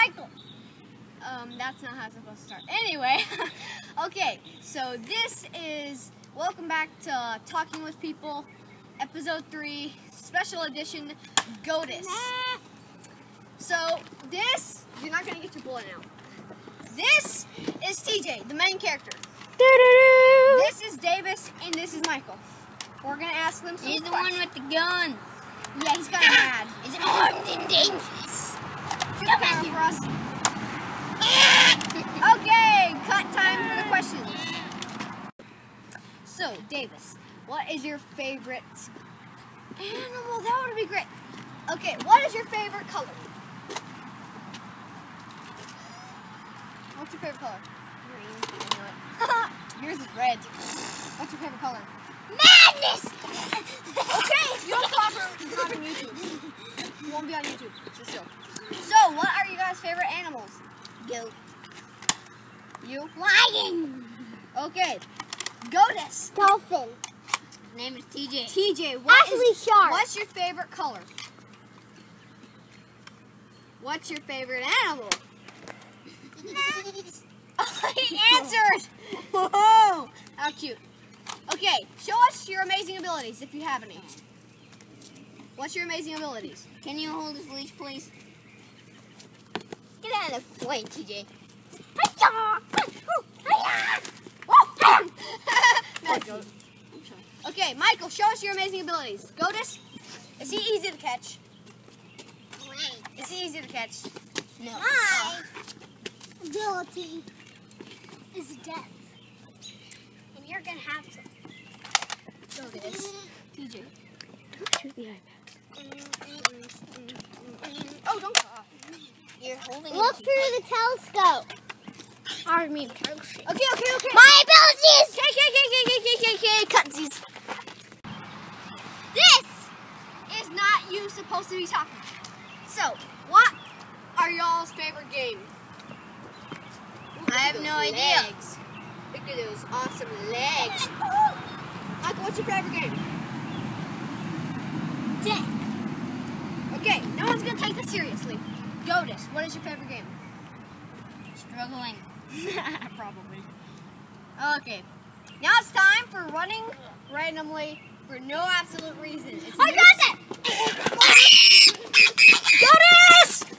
Michael. That's not how it's supposed to start. Anyway, okay, so this is welcome back to Talking with People, episode 3, special edition, GOATUS. So this, you're not gonna get your bullet out. This is TJ, the main character. This is Davis, and this is Michael. We're gonna ask them some He's the questions. one with the gun. Yeah, he's kind of mad. Is it armed and dangerous? Get the camera for us. Okay, cut time for the questions. So, Davis, what is your favorite animal? That would be great. Okay, what is your favorite color? What's your favorite color? Green. Yours is red. What's your favorite color? Madness! Okay, you don't stop her. It's not on YouTube. You won't be on YouTube. So, what are you guys' favorite animals? Goat. You? Lion. Okay. GOATUS. Dolphin. His name is TJ. TJ, Shark. what's your favorite color? What's your favorite animal? Oh, he answered! Whoa! How cute. Okay, show us your amazing abilities if you have any. What's your amazing abilities? Can you hold his leash, please? Get out of the way, TJ. Okay, Michael, show us your amazing abilities. GOATUS, is he easy to catch? Is he easy to catch? No. My ability is death. And you're going to have to. GOATUS. TJ. Shoot the iPad. Oh, don't cough. You're holding Look it. through the telescope. I mean, telescope. Okay. My abilities! K, cutsies. This is not you supposed to be talking. So, what are y'all's favorite game? I have no idea. Legs. Look at those awesome legs. Michael, what's your favorite game? Death. Okay, no one's gonna take this seriously. GOATUS, what is your favorite game? Struggling. Probably. Okay. Now it's time for running randomly for no absolute reason. It's I got that! GOATUS!